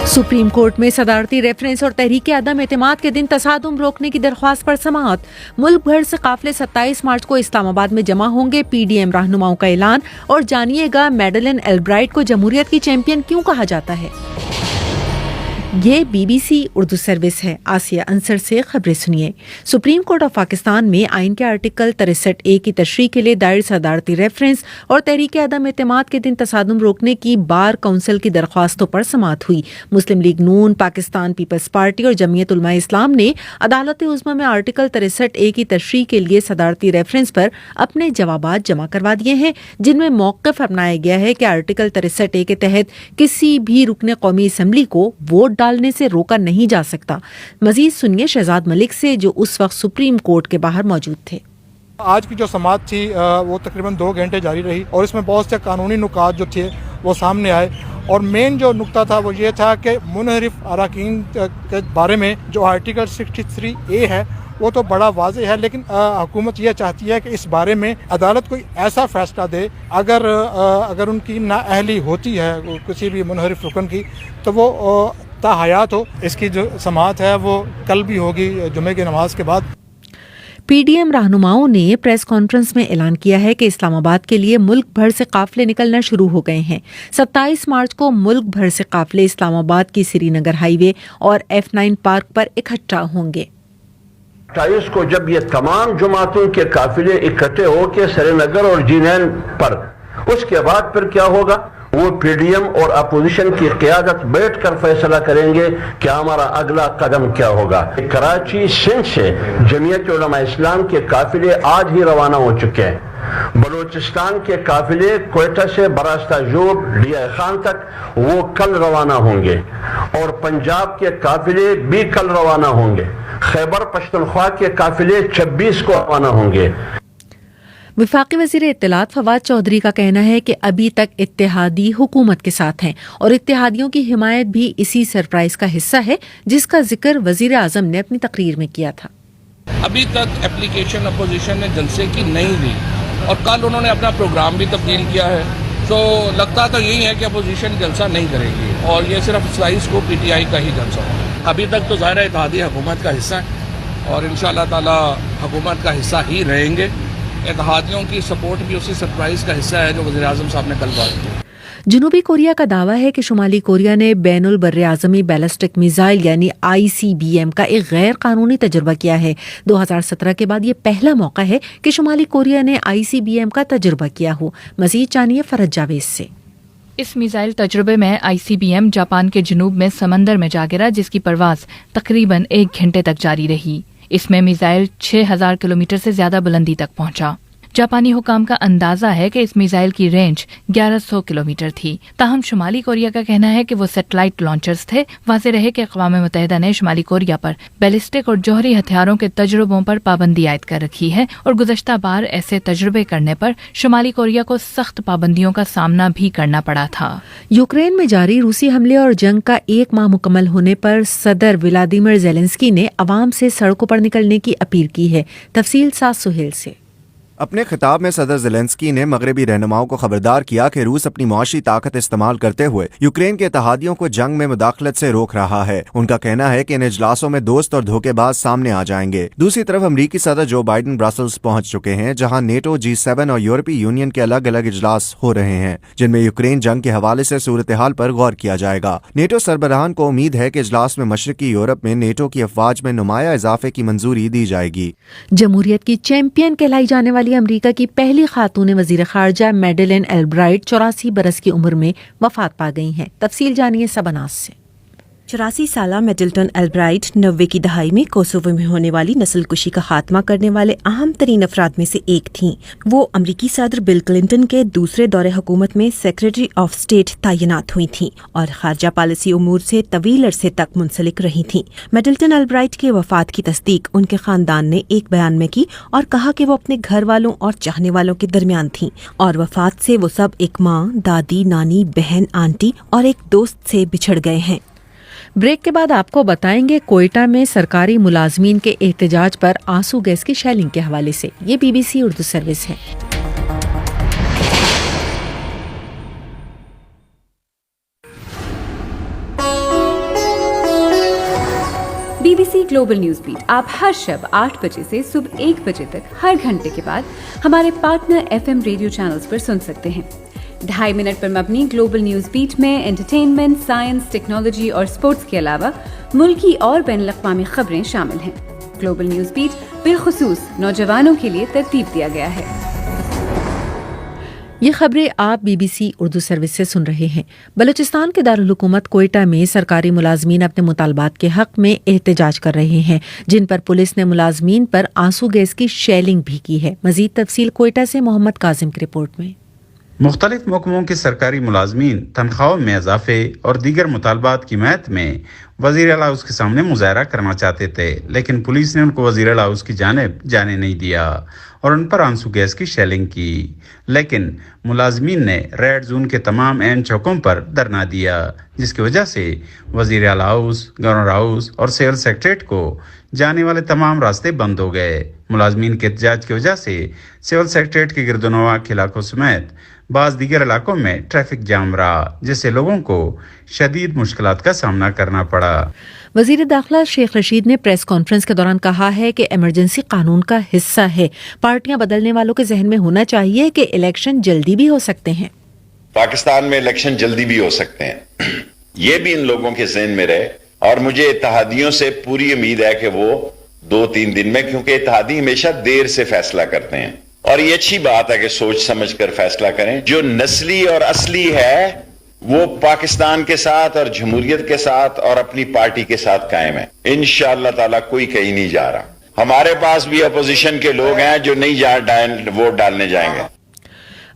Supreme court में सदारती reference और तहरीक अदम एतमाद के दिन तसादुम रोकने की दरख्वास्त पर समाअत। मुल्क भर से काफिले 27 मार्च को इस्लामाबाद में जमा होंगे। पीडीएम रहनुमाओं का ऐलान। और जानिएगा मैडलिन एल्ब्राइट को जमहूरियत की चैंपियन क्यों कहा जाता है। ये बीबीसी उर्दू सर्विस है। आसिया अंसर से खबरें सुनिए। सुप्रीम कोर्ट ऑफ पाकिस्तान में आइन के आर्टिकल 63A की तशरीह के लिए दायर सदारती रेफरेंस और तहरीक अदम एतमाद के दिन तसादुम रोकने की बार काउंसिल की दरख्वास्तों पर समाअत हुई। मुस्लिम लीग नून, पाकिस्तान पीपल्स पार्टी और जमीयत उलमा इस्लाम ने अदालत उज़्मा में आर्टिकल 63A की तशरीह के लिए सदारती रेफरेंस पर अपने जवाबात जमा करवा दिए हैं, जिनमें मौक़िफ़ अपनाया गया है कि आर्टिकल 63A के तहत किसी भी रुकने कौमी असम्बली को वोट डालने से रोका नहीं जा सकता। मजीद सुनिए शहजाद मलिक से, जो उस वक्त सुप्रीम कोर्ट के बाहर मौजूद थे। आज की जो समाअत थी वो तकरीबन 2 घंटे जारी रही और इसमें बहुत से कानूनी नुकात जो थे वो सामने आए। और मेन जो नुक्ता था वो ये था कि मुनहरिफ अराकीन के बारे में जो आर्टिकल 63A है वो तो बड़ा वाज़ेह है, लेकिन हुकूमत ये चाहती है कि इस बारे में अदालत कोई ऐसा फैसला दे अगर उनकी नाअहली होती है किसी भी मुनहरिफ रुकन की तो वो ताहयात हो। इसकी जो समाअत है वो कल भी होगी जुमे की नमाज के बाद। पीडीएम रहनुमाओं ने प्रेस कॉन्फ्रेंस में ऐलान किया है कि इस्लामाबाद के लिए मुल्क भर से काफिले निकलना शुरू हो गए हैं। 27 मार्च को मुल्क भर से काफिले इस्लामाबाद की श्रीनगर हाईवे और F9 पार्क पर इकट्ठा होंगे। 28 को जब ये तमाम जमातों के काफिले इकट्ठे होकर श्रीनगर और G9 पर, उसके बाद फिर क्या होगा, वो पीडीएम और अपोजिशन की क़यादत बैठकर फैसला करेंगे कि हमारा अगला कदम क्या होगा। कराची सिंध से जमीयत उलमा इस्लाम के काफिले आज ही रवाना हो चुके हैं। बलूचिस्तान के काफिले क्वेटा से बरास्ता जोब डिया खान तक वो कल रवाना होंगे और पंजाब के काफिले भी कल रवाना होंगे। खैबर पख्तूनख्वा के काफिले 26 को रवाना होंगे। वफाकी वज़ीर इत्तलात फवाद चौधरी का कहना है कि अभी तक इत्तेहादी हुकूमत के साथ हैं और इत्तेहादियों की हिमायत भी इसी सरप्राइज का हिस्सा है, जिसका जिक्र वज़ीर आज़म ने अपनी तकरीर में किया था। अभी तक एप्लीकेशन अपोजिशन ने जलसे की नहीं दी और कल उन्होंने अपना प्रोग्राम भी तब्दील किया है, तो लगता तो यही है कि अपोजिशन जलसा नहीं करेगी और ये सिर्फ 27 को पीटीआई का ही जलसा होगा। अभी तक तो ज़ाहिर है इत्तेहादी हुकूमत का हिस्सा है और इंशाअल्लाह ताला हुकूमत का हिस्सा ही रहेंगे। इत्तेहादियों की सपोर्ट भी उसी सरप्राइज का हिस्सा है जो वज़ीर आज़म साहब ने कल बात की। जनूबी कोरिया का दावा है कि शुमाली कोरिया ने बैनुल बर्रे आज़मी बैलिस्टिक मिसाइल यानी ICBM का एक गैर कानूनी तजुर्बा किया है। 2017 के बाद ये पहला मौका है कि शुमाली कोरिया ने ICBM का तजुर्बा किया हो। मज़ीद जानिए फरज जावेद से। इस मिसाइल तजुर्बे में ICBM जापान के जनूब में समंदर में जा गिरा, जिसकी परवाज तकरीबन 1 घंटे तक जारी रही। इसमें मिसाइल 6000 किलोमीटर से ज्यादा बुलंदी तक पहुंचा। जापानी हुकाम का अंदाजा है कि इस मिसाइल की रेंज 1100 किलोमीटर थी। ताहम शुमाली कोरिया का कहना है कि वो सैटेलाइट लॉन्चर्स थे। वाज़ेह रहे कि अक़वाम मुत्तहिदा ने शुमाली कोरिया पर बैलिस्टिक और जौहरी हथियारों के तजुर्बों पर पाबंदी आयद कर रखी है और गुज़श्ता बार ऐसे तजुर्बे करने पर शुमाली कोरिया को सख्त पाबंदियों का सामना भी करना पड़ा था। यूक्रेन में जारी रूसी हमले और जंग का 1 माह मुकम्मल होने पर सदर व्लादिमीर ज़ेलेंस्की ने अवाम से सड़कों पर निकलने की अपील की है। तफसील साथ सुहेल से। अपने खिताब में सदर ज़ेलेंस्की ने मगरबी रहनुमाओं को खबरदार किया कि रूस अपनी मुआशी ताकत इस्तेमाल करते हुए यूक्रेन के इत्तेहादियों को जंग में मुदाखलत से रोक रहा है। उनका कहना है कि इन इजलासों में दोस्त और धोखेबाज सामने आ जाएंगे। दूसरी तरफ अमरीकी सदर जो बाइडन ब्रसल्स पहुंच चुके हैं, जहां नेटो, G7 और यूरोपीय यूनियन के अलग अलग इजलास हो रहे हैं, जिनमें यूक्रेन जंग के हवाले से सूरत हाल पर गौर किया जाएगा। नेटो सरबराहान को उम्मीद है कि इजलास में मशरकी यूरोप में नेटो की अफवाज में नुमाया इजाफे की मंजूरी दी जाएगी। जमहूरियत की चैंपियन कहलाई जाने वाली अमरीका की पहली खातून वजीर खारजा मैडलिन एल्ब्राइट 84 बरस की उम्र में वफात पा गई हैं। तफसील जानिए सबनास से। 84 साला मेडिल्टन एल्ब्राइट 90 की दहाई में कोसोवो में होने वाली नस्लकुशी का खात्मा करने वाले अहम तरीन अफराद में से एक थीं। वो अमरीकी सदर बिल क्लिंटन के दूसरे दौरे हुकूमत में सेक्रेटरी ऑफ स्टेट तैनात हुई थीं और खारजा पॉलिसी उमूर से तवील अरसे तक मुंसलिक रही थीं। मेडिल्टन एल्ब्राइट की वफात की तस्दीक उनके खानदान ने एक बयान में की और कहा कि वो अपने घर वालों और चाहने वालों के दरमियान थीं और वफात से वो सब एक माँ, दादी, नानी, बहन, आंटी और एक दोस्त से बिछड़ गए हैं। ब्रेक के बाद आपको बताएंगे कोयटा में सरकारी मुलाजमीन के एहतजाज पर आंसू गैस की शेलिंग के हवाले से। ये बीबीसी उर्दू सर्विस है। BBC ग्लोबल न्यूज बीट आप हर शब 8 बजे से सुबह 1 बजे तक हर घंटे के बाद हमारे पार्टनर FM रेडियो चैनल्स पर सुन सकते हैं। 2.5 मिनट पर मबनी ग्लोबल न्यूज बीट में एंटरटेनमेंट, साइंस, टेक्नोलॉजी और स्पोर्ट्स के अलावा मुल्की और बैनुल-अक़वामी खबरें शामिल हैं। ग्लोबल न्यूज बीट बिलखुसूस नौजवानों के लिए तरतीब दिया गया है। ये खबरें आप BBC उर्दू सर्विस से सुन रहे हैं। बलूचिस्तान के दारुल हुकूमत कोयटा में सरकारी मुलाजमीन अपने मुतालबात के हक में एहतजाज कर रहे हैं, जिन पर पुलिस ने मुलाजमीन पर आंसू गैस की शेलिंग भी की है। मजीद तफसील कोयटा से मोहम्मद काजिम की रिपोर्ट में। मुख्तलिफ महकमों के सरकारी मुलाजमीन तनख्वाहों में इजाफे और दीगर मुतालबात की हिमायत में वज़ीर आला हाउस के सामने मुजाहरा करना चाहते थे, लेकिन पुलिस ने उनको वज़ीर आला हाउस की जानिब जाने नहीं दिया और उन पर आंसू गैस की शेलिंग की। लेकिन मुलाजमीन ने रेड जोन के तमाम अहम चौकों पर धरना दिया, जिसकी वजह से वज़ीर आला हाउस, गवर्नर हाउस और सिविल सेक्रेटरीट को जाने वाले तमाम रास्ते बंद हो गए। मुलाजमीन के एहतजाज की वजह से सिविल सेक्रेटरीट के गिरदोनवा के इलाकों समेत बाज़ दीगर इलाकों में ट्रैफिक जाम रहा, जिससे लोगों को शदीद मुश्किलात का सामना करना पड़ा। वज़ीर दाखिला शेख रशीद ने प्रेस कॉन्फ्रेंस के दौरान कहा है कि इमरजेंसी कानून का हिस्सा है। पार्टियां बदलने वालों के जहन में होना चाहिए कि इलेक्शन जल्दी भी हो सकते हैं। पाकिस्तान में इलेक्शन जल्दी भी हो सकते हैं, ये भी इन लोगों के जहन में रहे। और मुझे इत्तेहादियों से पूरी उम्मीद है कि वो 2-3 दिन में, क्योंकि इत्तेहादी हमेशा देर से फैसला करते हैं और ये अच्छी बात है कि सोच समझ कर फैसला करें। जो नस्ली और असली है वो पाकिस्तान के साथ और जमहूरियत के साथ और अपनी पार्टी के साथ कायम है। इंशाअल्लाह ताला कोई कहीं नहीं जा रहा। हमारे पास भी अपोजिशन के लोग हैं जो नहीं वोट डालने जाएंगे।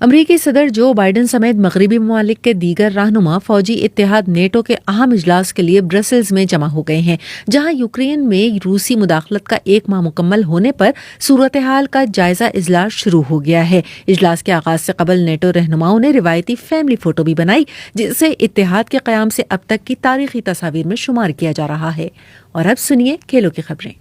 अमरीकी सदर जो बाइडन समेत मगरबी ममालिक के दीगर रहनुमा फौजी इत्तेहाद नेटो के अहम इजलास के लिए ब्रसेल्स में जमा हो गए हैं, जहां यूक्रेन में रूसी मुदाखलत का 1 माह मुकम्मल होने पर सूरत हाल का जायजा इजलास शुरू हो गया है। इजलास के आगाज से कबल नेटो रहनुमाओं ने रिवायती फैमिली फोटो भी बनाई, जिसे इत्तेहाद के क़याम से अब तक की तारीखी तस्वीर में शुमार किया जा रहा है। और अब सुनिए खेलों की खबरें।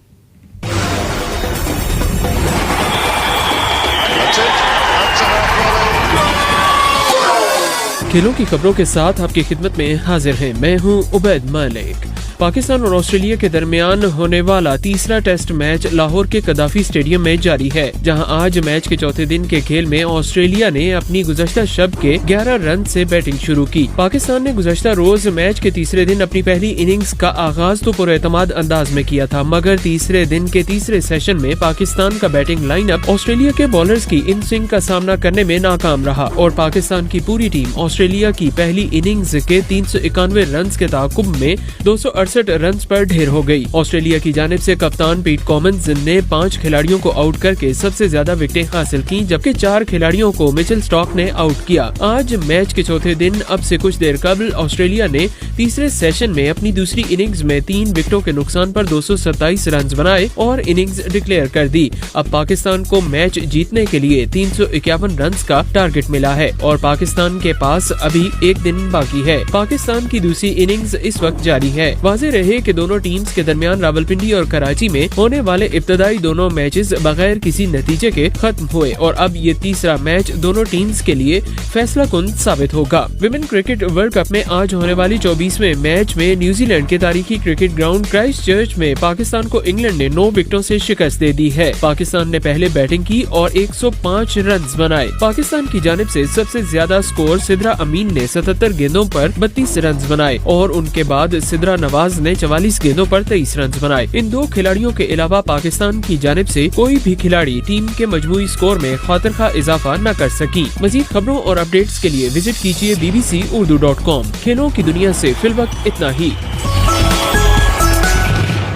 खेलों की खबरों के साथ आपकी खिदमत में हाजिर हैं, मैं हूं उबैद मलिक। पाकिस्तान और ऑस्ट्रेलिया के दरमियान होने वाला तीसरा टेस्ट मैच लाहौर के कदाफी स्टेडियम में जारी है, जहां आज मैच के चौथे दिन के खेल में ऑस्ट्रेलिया ने अपनी गुज़श्ता शब के 11 रन से बैटिंग शुरू की। पाकिस्तान ने गुज़श्ता रोज मैच के तीसरे दिन अपनी पहली इनिंग्स का आगाज तो पुरएतमाद अंदाज में किया था, मगर तीसरे दिन के तीसरे सेशन में पाकिस्तान का बैटिंग लाइनअप ऑस्ट्रेलिया के बॉलर्स की इन स्विंग का सामना करने में नाकाम रहा और पाकिस्तान की पूरी टीम ऑस्ट्रेलिया की पहली इनिंग्स के 391 रन के ताकुब में 268 रन पर ढेर हो गई। ऑस्ट्रेलिया की जानिब से कप्तान पीट कॉमिंस ने 5 खिलाड़ियों को आउट करके सबसे ज्यादा विकेटें हासिल की, जबकि 4 खिलाड़ियों को मिचेल स्टॉक ने आउट किया। आज मैच के चौथे दिन अब से कुछ देर कबल ऑस्ट्रेलिया ने तीसरे सेशन में अपनी दूसरी इनिंग्स में 3 विकेटों के नुकसान पर 227 रन बनाए और इनिंग्स डिक्लेयर कर दी। अब पाकिस्तान को मैच जीतने के लिए 351 रन का टारगेट मिला है और पाकिस्तान के पास अभी 1 दिन बाकी है। पाकिस्तान की दूसरी इनिंग्स इस वक्त जारी है। वाज़ेह रहे कि दोनों टीम्स के दरमियान रावलपिंडी और कराची में होने वाले इब्तदाई दोनों मैचेस बगैर किसी नतीजे के खत्म हुए और अब ये तीसरा मैच दोनों टीम्स के लिए फैसला कुन साबित होगा। विमेन क्रिकेट वर्ल्ड कप में आज होने वाली 24वें मैच में न्यूजीलैंड के तारीखी क्रिकेट ग्राउंड क्राइस्ट चर्च में पाकिस्तान को इंग्लैंड ने 9 विकेटों से शिकस्त दे दी है। पाकिस्तान ने पहले बैटिंग की और 105 रन बनाए। पाकिस्तान की जानिब से सबसे ज्यादा स्कोर सिद्रा अमीन ने 77 गेंदों पर 32 रन बनाए और उनके बाद सिद्रा नवाज ने 44 गेंदों पर 23 रन बनाए। इन 2 खिलाड़ियों के अलावा पाकिस्तान की जानिब से कोई भी खिलाड़ी टीम के मजमूई स्कोर में खातिर खा इजाफा न कर सकी। मजीद खबरों और अपडेट्स के लिए विजिट कीजिए bbcurdu.com। खेलों की दुनिया से फिलवक्त इतना ही।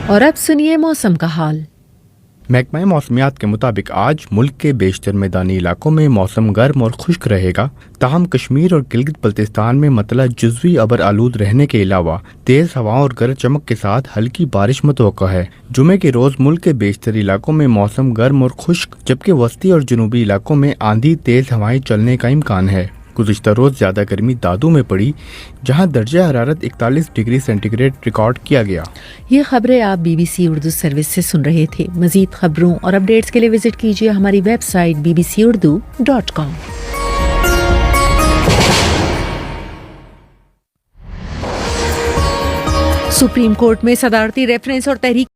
और अब सुनिए मौसम का हाल। महकमा मौसमियात के मुताबिक आज मुल्क के बेशतर मैदानी इलाकों में मौसम गर्म और खुश्क रहेगा, ताहम कश्मीर और गिलगित बल्तिस्तान में मतला जुज़वी अबर आलूद रहने के अलावा तेज हवाओं और गरज चमक के साथ हल्की बारिश मुतवक्का है। जुमे के रोज मुल्क के बेशतर इलाकों में मौसम गर्म और खुश्क, जबकि वस्ती और जनूबी इलाकों में आंधी तेज हवाएं चलने का इम्कान है। गुज़िश्ता रोज ज्यादा गर्मी दादू में पड़ी, जहां दर्जा हरारत 41 डिग्री सेंटीग्रेड रिकॉर्ड किया गया। ये खबरें आप BBC उर्दू सर्विस से सुन रहे थे। मजीद खबरों और अपडेट्स के लिए विजिट कीजिए हमारी वेबसाइट bbcurdu.com। सुप्रीम कोर्ट में सदारती रेफरेंस और तहरीक